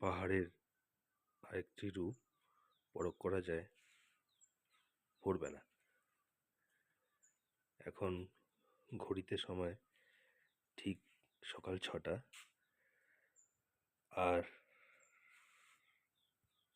পাহাড়ের আরেকটি রূপ পরখ করা যায় ভোরবেলা। এখন ঘড়িতে সময় ঠিক সকাল 6টা, আর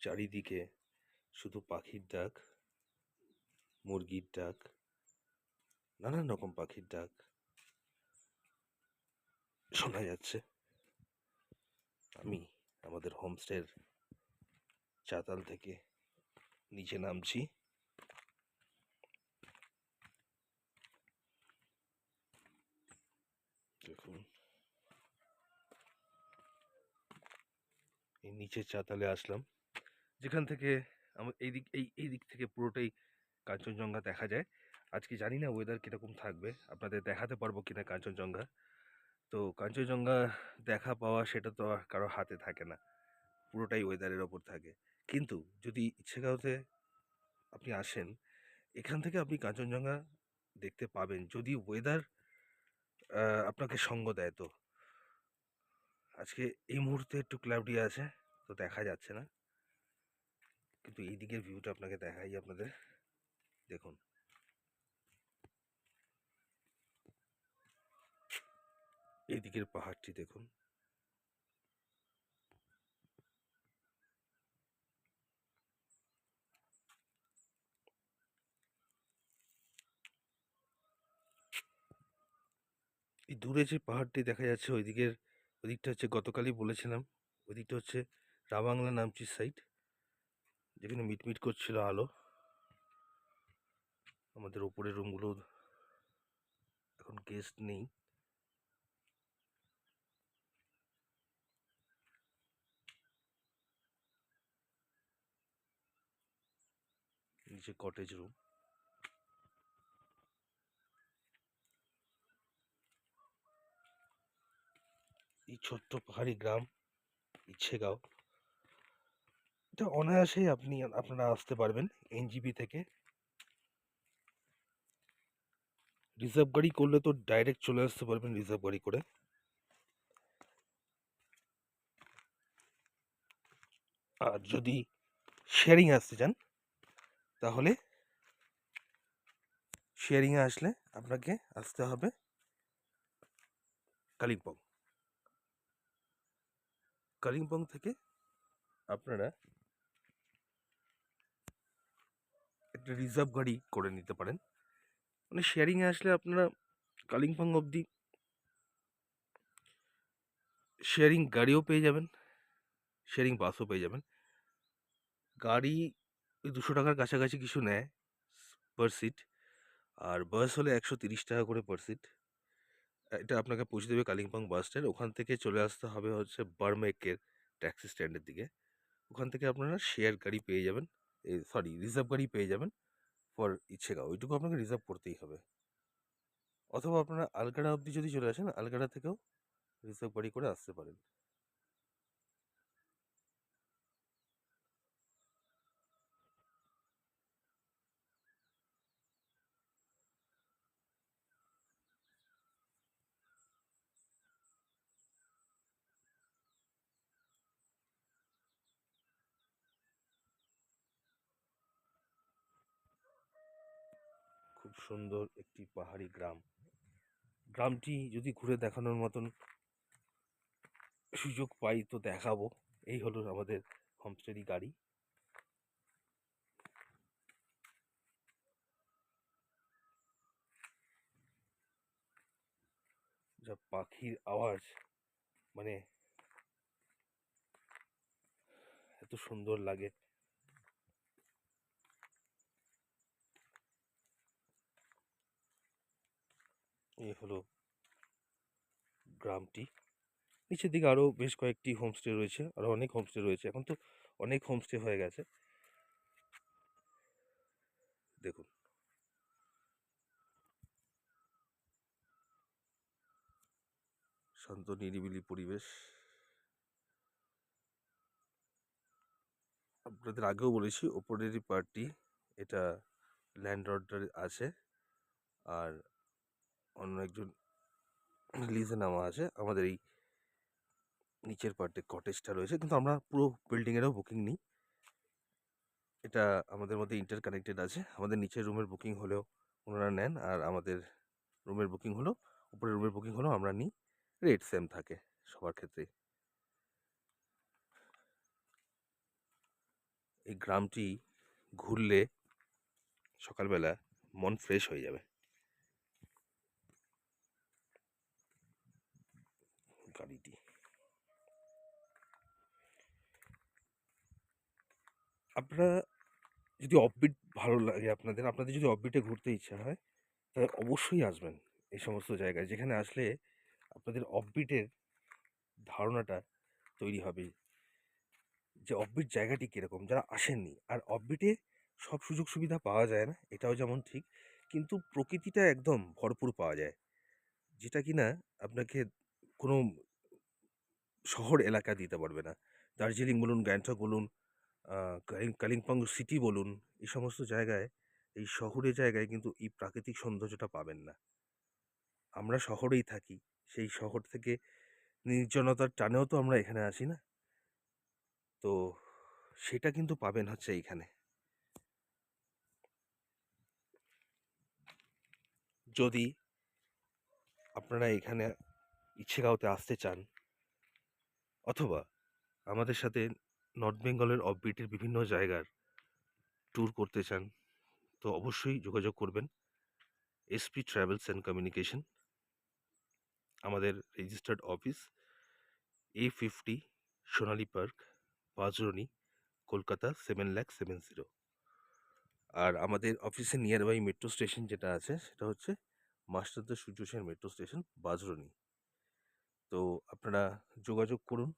চারিদিকে শুধু পাখির ডাক, মুরগির ডাক, নানান রকম পাখির ডাক শোনা যাচ্ছে। আমি আমাদের হোমস্টের চাতাল থেকে নিচে নামছি। দেখুন, এই নিচের চাতালে আসলাম, যেখান থেকে আমার এই দিক থেকে পুরোটাই কাঞ্চনজঙ্ঘা দেখা যায়। আজকে জানি না ওয়েদার কীরকম থাকবে, আপনাদের দেখাতে পারবো কিনা কাঞ্চনজঙ্ঘা। তো কাঞ্চনজঙ্ঘা দেখা পাওয়া সেটা তো আর কারো হাতে থাকে না, পুরোটাই ওয়েদারের ওপর থাকে। কিন্তু যদি ইচ্ছেগাঁওতে আপনি আসেন, এখান থেকে আপনি কাঞ্চনজঙ্ঘা দেখতে পাবেন, যদি ওয়েদার আপনাকে সঙ্গ দেয়। তো আজকে এই মুহূর্তে একটু ক্লাউডি আছে, তো দেখা যাচ্ছে না, কিন্তু এই দিকের ভিউটা আপনাকে দেখাই আপনাদের। দেখুন, এই দিকের পাহাড়টি দেখুন। এই দূরে যে পাহাড়টি দেখা যাচ্ছে ওইদিকটা হচ্ছে, গতকালই বলেছিলাম, ওইদিকটা হচ্ছে রাবাংলা নামচির সাইড, যেখানে মিটমিট করছিল আলো। আমাদের ওপরের রুমগুলো এখন গেস্ট নেই। নিচে কটেজ রুম। এই ছোট্ট পাহাড়ি গ্রাম ইচ্ছেগাঁও, এটা অনায়াসেই আপনারা আসতে পারবেন এনজিপি থেকে। রিজার্ভ গাড়ি করলে তো ডাইরেক্ট চলে আসতে পারবেন রিজার্ভ গাড়ি করে। আর যদি শেয়ারিং আসতে চান, তাহলে শেয়ারিংয়ে আসলে আপনাকে আসতে হবে কালিম্পং। কালিম্পং থেকে আপনারা একটা রিজার্ভ গাড়ি করে নিতে পারেন। মানে শেয়ারিংয়ে আসলে আপনারা কালিম্পং অবধি শেয়ারিং গাড়িও পেয়ে যাবেন, শেয়ারিং বাসও পেয়ে যাবেন। গাড়ি ওই 200 টাকার কাছাকাছি কিছু নেয় পার সিট, আর বাস হলে 130 টাকা করে পার সিট। এটা আপনাকে পৌঁছে দেবে কালিম্পং বাস স্ট্যান্ড। ওখান থেকে চলে আসতে হবে হচ্ছে বার্মেকের ট্যাক্সি স্ট্যান্ডের দিকে। ওখান থেকে আপনারা শেয়ার গাড়ি পেয়ে যাবেন, রিজার্ভ গাড়ি পেয়ে যাবেন ফর ইচ্ছেগাঁও। ওইটুকু আপনাকে রিজার্ভ করতেই হবে। অথবা আপনারা আলগাড়া অবধি যদি চলে আসেন, আলগাড়া থেকেও রিজার্ভ গাড়ি করে আসতে পারেন। খুব সুন্দর একটি পাহাড়ি গ্রাম। গ্রামটি যদি ঘুরে দেখানোর মতন সুযোগ পাই তো দেখাবো। এই হলো আমাদের হোমস্টেরই গাড়ি। যা পাখির আওয়াজ, মানে এত সুন্দর লাগে। এই হলো গ্রামটি। নিচের দিকে আরও বেশ কয়েকটি হোমস্টে রয়েছে, আরও অনেক হোমস্টে রয়েছে। এখন তো অনেক হোমস্টে হয়ে গেছে। দেখুন, শান্ত নিরিবিলি পরিবেশ। আপনাদের আগেও বলেছি, ওপরেরই পার্টটি এটা ল্যান্ডলর্ডের আছে, আর অন্য একজন লিজে নামা আছে। আমাদের এই নিচের পার্টে কটেজটা রয়েছে, কিন্তু আমরা পুরো বিল্ডিংয়েরও বুকিং নিই। এটা আমাদের মধ্যে ইন্টারকানেক্টেড আছে। আমাদের নিচের রুমের বুকিং হলেও ওনারা নেন, আর আমাদের রুমের বুকিং হলেও, উপরের রুমের বুকিং হলেও আমরা নিই। রেট সেম থাকে সবার ক্ষেত্রেই। এই গ্রামটি ঘুরলে সকালবেলা মন ফ্রেশ হয়ে যাবে। গাড়িটি আপনারা যদি অফবিট ভালো লাগে, আপনাদের যদি অফবিটে ঘুরতে ইচ্ছা হয়, তাহলে অবশ্যই আসবেন এই সমস্ত জায়গায়, যেখানে আসলে আপনাদের অফবিটের ধারণাটা তৈরি হবে যে অফবিট জায়গাটি কীরকম, যারা আসেননি। আর অফবিটে সব সুযোগ সুবিধা পাওয়া যায় না, এটাও যেমন ঠিক, কিন্তু প্রকৃতিটা একদম ভরপুর পাওয়া যায়, যেটা কিনা আপনাকে কোনো শহর এলাকা দিতে পারবে না। দার্জিলিং বলুন, গ্যাংটক বলুন, কালিম্পং সিটি বলুন, এই সমস্ত জায়গায়, এই শহুরে জায়গায় কিন্তু এই প্রাকৃতিক সৌন্দর্যটা পাবেন না। আমরা শহরেই থাকি, সেই শহর থেকে নির্জনতার টানেও তো আমরা এখানে আসি না, তো সেটা কিন্তু পাবেন হচ্ছে এইখানে। যদি আপনারা এখানে ইচ্ছেগাঁওতে আসতে চান, অথবা আমাদের সাথে নর্থ বেঙ্গলের অফবিটের বিভিন্ন জায়গার ট্যুর করতে চান, তো অবশ্যই যোগাযোগ করবেন এসপি ট্রাভেলস অ্যান্ড কমিউনিকেশন। আমাদের রেজিস্টার্ড অফিস A50 সোনালী পার্ক, বাজরনি, কলকাতা 7,70,000। আর আমাদের অফিসের নিয়ার বাই মেট্রো স্টেশন যেটা আছে, সেটা হচ্ছে মাস্টারদা সূর্য সেন মেট্রো স্টেশন, বাজরনি। তো আপনারা যোগাযোগ করুন।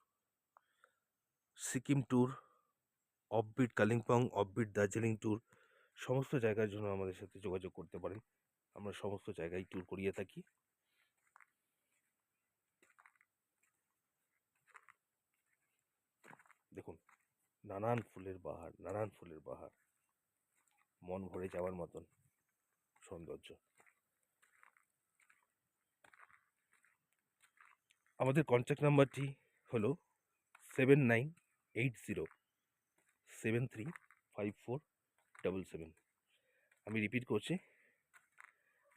Sikkim tour, offbeat Kalimpong, offbeat Darjeeling tour, সমস্ত জায়গার জন্য আমাদের সাথে যোগাযোগ করতে পারেন। আমরা সমস্ত জায়গায় ট্যুর করিয়ে থাকি। দেখুন, নানান ফুলের বাহার, নানান ফুলের বাহার, মন ভরে যাওয়ার মতন সৌন্দর্য। আমাদের কন্ট্যাক্ট নাম্বারটি হলো 7980735477। আমি রিপিট করছি,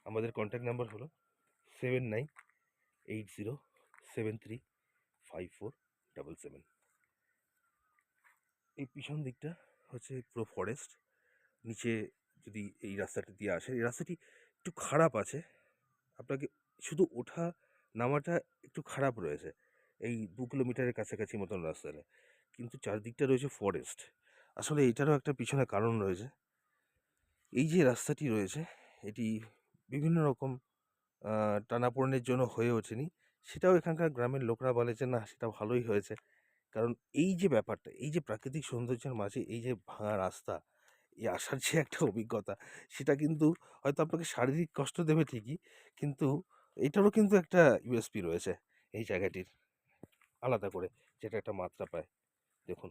আমাদের কন্ট্যাক্ট নাম্বার হলো 7980735477। এই পিছন দিকটা হচ্ছে পুরো ফরেস্ট। নিচে যদি এই রাস্তাটা দিয়ে আসে, এই রাস্তাটি একটু খারাপ আছে, আপনাকে শুধু ওঠা নামাটা একটু খারাপ রয়েছে, এই 2 কিলোমিটারের কাছাকাছি মতন রাস্তাটা, কিন্তু চারদিকটা রয়েছে ফরেস্ট। আসলে এটারও একটা পিছনে কারণ রয়েছে। এই যে রাস্তাটি রয়েছে, এটি বিভিন্ন রকম টানাপোড়েনের জন্য হয়ে ওঠেনি। সেটাও এখানকার গ্রামের লোকরা বলে যে না, সেটা ভালোই হয়েছে। কারণ এই যে ব্যাপারটা, এই যে প্রাকৃতিক সৌন্দর্যের মাঝে এই যে ভাঙা রাস্তা, এই আসার যে একটা অভিজ্ঞতা, সেটা কিন্তু হয়তো আপনাকে শারীরিক কষ্ট দেবে ঠিকই, কিন্তু এটারও কিন্তু একটা ইউএসপি রয়েছে এই জায়গাটির, আলাদা করে, যেটা একটা মাত্রা পায়। দেখুন,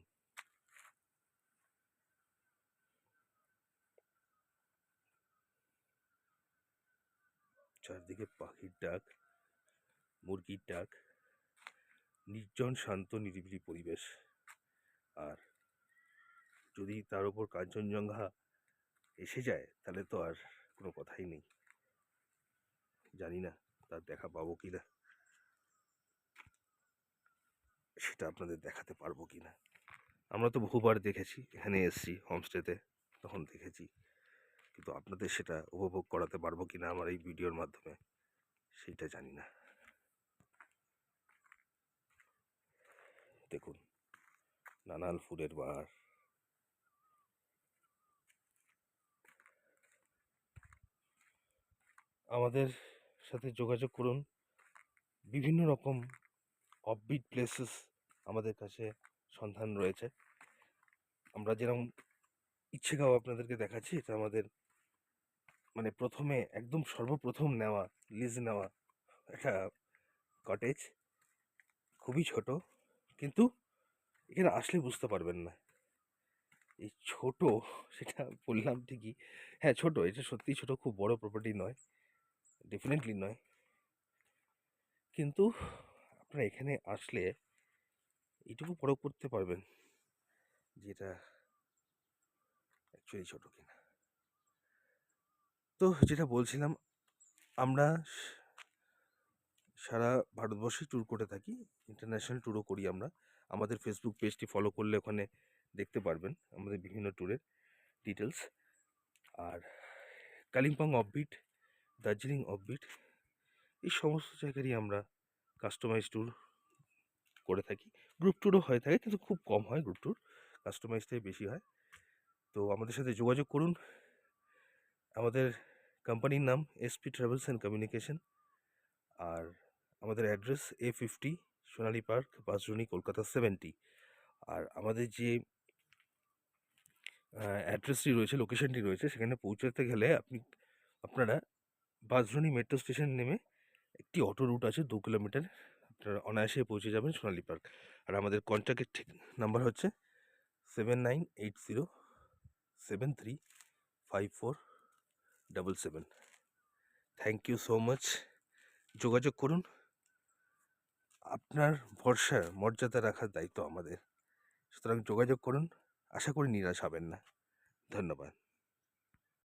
চারদিকে পাখির ডাক, মুরগির ডাক, নির্জন শান্ত নিরিবিলি পরিবেশ। আর যদি তার উপর কাঞ্চনজঙ্ঘা এসে যায়, তাহলে তো আর কোনো কথাই নেই। জানি না তার দেখা পাবো কিনা, সেটা আপনাদের দেখাতে পারবো কিনা। আমরা তো বহুবার দেখেছি, এখানে এসেছি হোমস্টেতে, তখন দেখেছি, কিন্তু আপনাদের সেটা উপভোগ করাতে পারবো কিনা আমার এই ভিডিওর মাধ্যমে, সেইটা জানি না। দেখুন, নানান ফুলের বাহার। আমাদের সাথে যোগাযোগ করুন। বিভিন্ন রকম অফবিট প্লেসেস আমাদের কাছে সন্ধান রয়েছে। আমরা যেরকম ইচ্ছেগাঁও আপনাদেরকে দেখাচ্ছি, এটা আমাদের মানে প্রথমে একদম সর্বপ্রথম নেওয়া, লিজ নেওয়া একটা কটেজ, খুবই ছোট, কিন্তু এখানে আসলে বুঝতে পারবেন না এই ছোট, সেটা বললাম ঠিকই, হ্যাঁ ছোট, এটা সত্যিই ছোট, খুব বড় প্রপার্টি নয়, ডেফিনেটলি নয়, কিন্তু আপনারা এখানে আসলে এইটুকু পরখ করতে পারবেন যে এটা অ্যাকচুয়ালি ছোট কিনা। তো যেটা বলছিলাম, আমরা সারা ভারতবর্ষে ট্যুর করে থাকি, ইন্টারন্যাশনাল ট্যুরও করি আমরা। আমাদের ফেসবুক পেজটি ফলো করলে ওখানে দেখতে পারবেন আমাদের বিভিন্ন ট্যুরের ডিটেলস। আর কালিম্পং অফবিট, দার্জিলিং অফবিট, এই সমস্ত জায়গারই আমরা কাস্টমাইজ ট্যুর করে থাকি। গ্রুপ ট্যুরও হয়ে থাকে, কিন্তু খুব কম হয় গ্রুপ ট্যুর, কাস্টমাইজটাই বেশি হয়। তো আমাদের সাথে যোগাযোগ করুন। আমাদের কোম্পানির নাম এসপি ট্রাভেলস অ্যান্ড কমিউনিকেশন, আর আমাদের অ্যাড্রেস A50 সোনালী পার্ক, বাঁশদ্রোণী, কলকাতা 70। আর আমাদের যে অ্যাড্রেসটি রয়েছে, লোকেশনটি রয়েছে, সেখানে পৌঁছাতে গেলে আপনারা বাঁশদ্রোণী মেট্রো স্টেশন নেমে একটি অটো রুট আছে 2 কিলোমিটার, আপনারা অনায়াসে পৌঁছে যাবেন সোনালী পার্ক। আর আমাদের কন্ট্যাক্টের ঠিক নাম্বার হচ্ছে 7980735477। Thank you so much. যোগাযোগ করুন। আপনার ভরসার মর্যাদা রাখার দায়িত্ব আমাদের, সুতরাং যোগাযোগ করুন। আশা করি নিরাশ হবেন না। ধন্যবাদ।